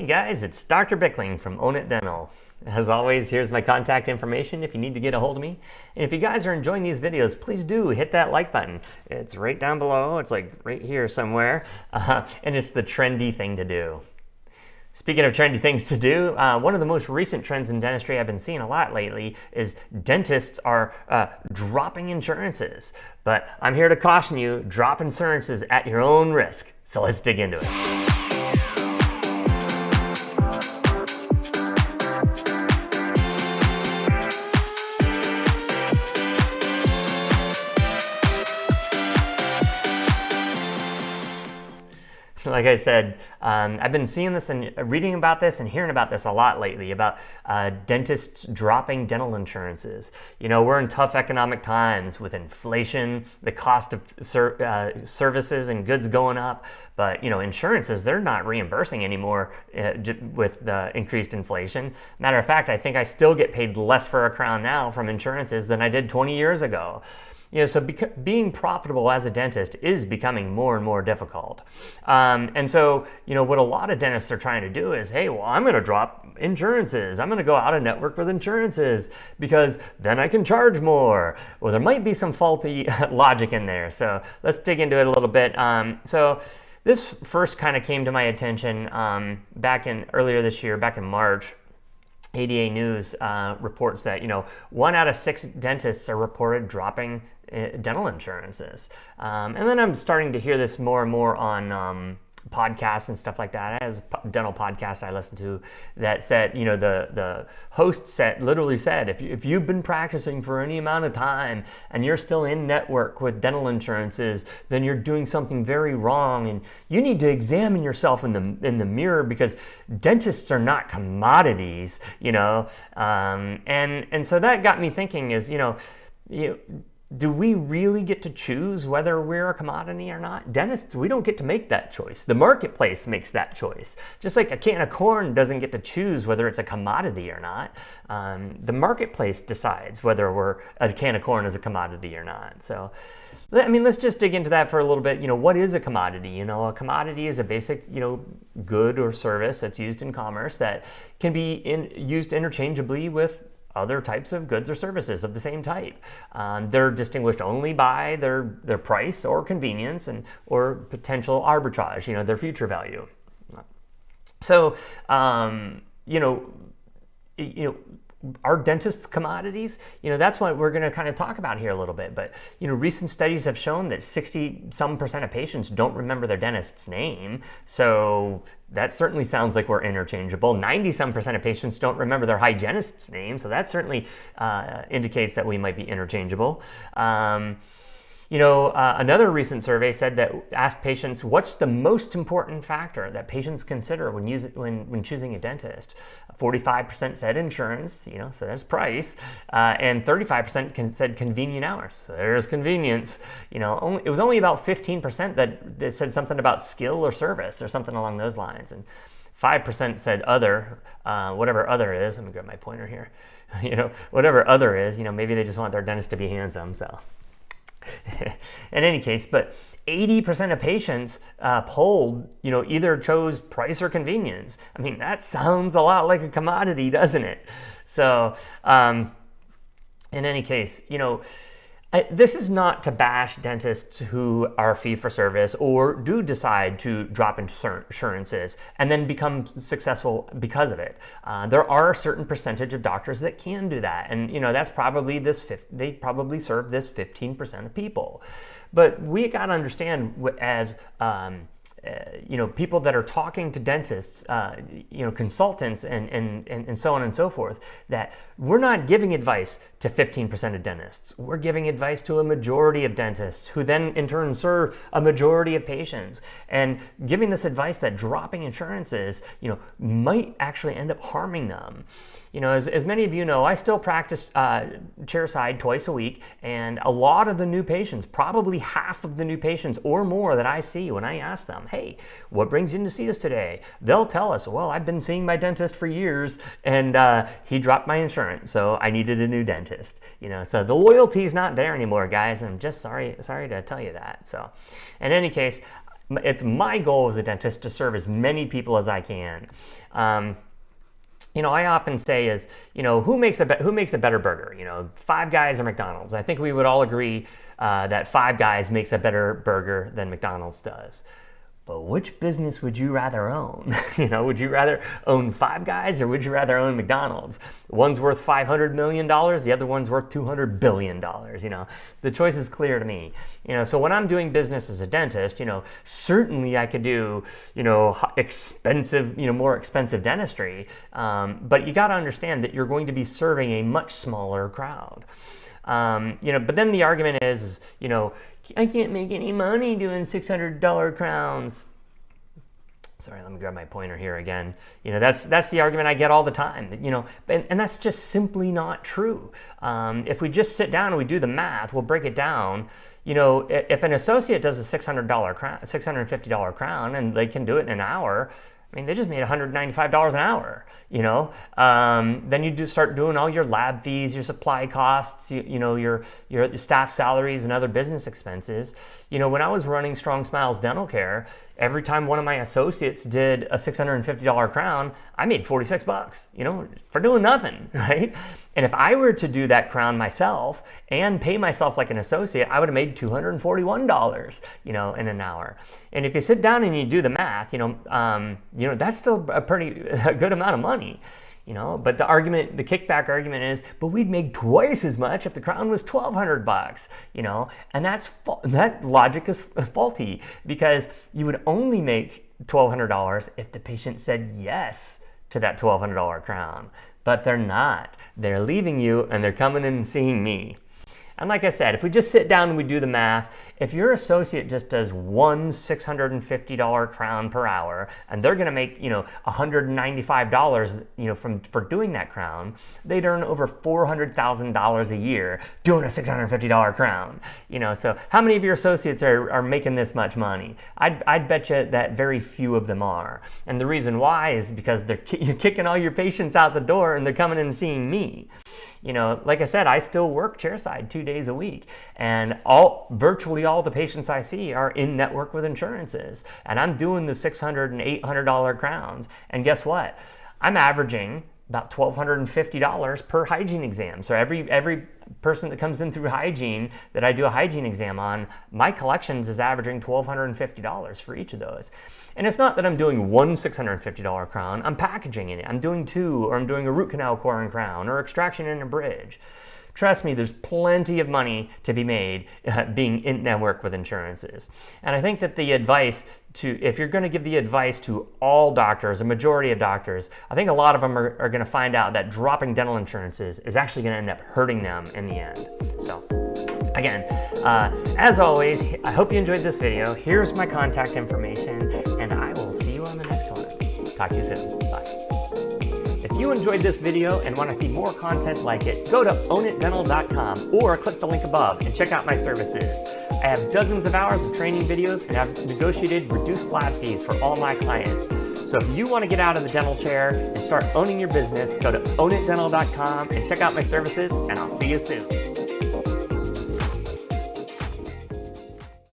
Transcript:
Hey guys, it's Dr. Bickling from Own It Dental. As always, here's my contact information if you need to get a hold of me. And if you guys are enjoying these videos, please do hit that like button. It's right down below. It's like right here somewhere. And it's the trendy thing to do. Speaking of trendy things to do, one of the most recent trends in dentistry I've been seeing a lot lately is dentists are dropping insurances. But I'm here to caution you, drop insurances at your own risk. So let's dig into it. Like I said, I've been seeing this and reading about this and hearing about this a lot lately about dentists dropping dental insurances. You know, we're in tough economic times with inflation, the cost of services and goods going up. But, you know, insurances, they're not reimbursing anymore with the increased inflation. Matter of fact, I think I still get paid less for a crown now from insurances than I did 20 years ago. You know, so being profitable as a dentist is becoming more and more difficult. And so, you know, what a lot of dentists are trying to do is, hey, well, I'm going to drop insurances. I'm going to go out of network with insurances because then I can charge more. Well, there might be some faulty logic in there. So let's dig into it a little bit. So this first kind of came to my attention earlier this year, back in March. ADA News reports that, you know, 1 out of 6 dentists are reported dropping dental insurances. And then I'm starting to hear this more and more on podcasts and stuff like that. As a dental podcast I listen to that said, you know, the host literally said, if you've been practicing for any amount of time and you're still in network with dental insurances, then you're doing something very wrong, and you need to examine yourself in the mirror because dentists are not commodities, you know. And so that got me thinking is, do we really get to choose whether we're a commodity or not? Dentists, we don't get to make that choice. The marketplace makes that choice. Just like a can of corn doesn't get to choose whether it's a commodity or not. The marketplace decides whether a can of corn is a commodity or not. So, I mean, let's just dig into that for a little bit. You know, what is a commodity? You know, a commodity is a basic, good or service that's used in commerce that can be used interchangeably with other types of goods or services of the same type. They're distinguished only by their price or convenience or potential arbitrage, their future value. So, are dentists commodities? That's what we're going to kind of talk about here a little bit. But, recent studies have shown that 60% of patients don't remember their dentist's name. So that certainly sounds like we're interchangeable. 90% of patients don't remember their hygienist's name. So that certainly indicates that we might be interchangeable. Another recent survey asked patients, what's the most important factor that patients consider when choosing a dentist? 45% said insurance, so that's price, and 35% said convenient hours. So there's convenience. It was only about 15% that said something about skill or service or something along those lines, and 5% said other, whatever other is. Let me grab my pointer here. Whatever other is, maybe they just want their dentist to be handsome. So. In any case, but 80% of patients polled, either chose price or convenience. I mean, that sounds a lot like a commodity, doesn't it? So, in any case, this is not to bash dentists who are fee-for-service or do decide to drop insurances and then become successful because of it. There are a certain percentage of doctors that can do that, and that's probably they probably serve this 15% of people. But we got to understand as people that are talking to dentists, consultants and so on and so forth, that we're not giving advice to 15% of dentists. We're giving advice to a majority of dentists who then in turn serve a majority of patients, and giving this advice that dropping insurances, might actually end up harming them. As many of you know, I still practice chairside twice a week, and a lot of the new patients, probably half of the new patients or more that I see, when I ask them, hey, what brings you in to see us today? They'll tell us, well, I've been seeing my dentist for years, and he dropped my insurance, so I needed a new dentist. So the loyalty's not there anymore, guys, and I'm just sorry to tell you that. So in any case, it's my goal as a dentist to serve as many people as I can. I often say is, who makes a better burger? Five Guys or McDonald's? I think we would all agree that Five Guys makes a better burger than McDonald's does. But which business would you rather own? Would you rather own Five Guys or would you rather own McDonald's? One's worth $500 million, the other one's worth $200 billion. The choice is clear to me. So when I'm doing business as a dentist, certainly I could do, expensive, more expensive dentistry. But you got to understand that you're going to be serving a much smaller crowd. But then the argument is, I can't make any money doing $600 crowns. Sorry, let me grab my pointer here again. That's the argument I get all the time. And that's just simply not true. If we just sit down and we do the math, we'll break it down. If an associate does a $650 crown and they can do it in an hour, they just made $195 an hour, Then you start doing all your lab fees, your supply costs, your staff salaries and other business expenses. When I was running Strong Smiles Dental Care, every time one of my associates did a $650 crown, I made $46, for doing nothing, right? And if I were to do that crown myself and pay myself like an associate, I would have made $241, in an hour. And if you sit down and you do the math, that's still a good amount of money. But the kickback argument is, but we'd make twice as much if the crown was $1,200, and that logic is faulty, because you would only make $1,200 if the patient said yes to that $1,200 crown, but they're not. They're leaving you and they're coming in and seeing me. And like I said, if we just sit down and we do the math, if your associate just does one $650 crown per hour, and they're going to make, $195, for doing that crown, they'd earn over $400,000 a year doing a $650 crown. So how many of your associates are making this much money? I'd bet you that very few of them are. And the reason why is because you're kicking all your patients out the door and they're coming in and seeing me. Like I said, I still work chairside 2 days a week, and virtually all the patients I see are in network with insurances, and I'm doing the $600 and $800 crowns. And guess what? I'm averaging about $1,250 per hygiene exam. So every person that comes in through hygiene that I do a hygiene exam on, my collections is averaging $1,250 for each of those. And it's not that I'm doing one $650 crown, I'm packaging in it. I'm doing two, or I'm doing a root canal core and crown, or extraction and a bridge. Trust me, there's plenty of money to be made being in network with insurances. And I think that if you're going to give the advice to all doctors, a majority of doctors, I think a lot of them are going to find out that dropping dental insurances is actually going to end up hurting them in the end. So again, as always, I hope you enjoyed this video. Here's my contact information, and I will see you on the next one. Talk to you soon. Bye. If you enjoyed this video and want to see more content like it, go to ownitdental.com or click the link above and check out my services. I have dozens of hours of training videos and have negotiated reduced lab fees for all my clients. So if you want to get out of the dental chair and start owning your business, go to ownitdental.com and check out my services, and I'll see you soon.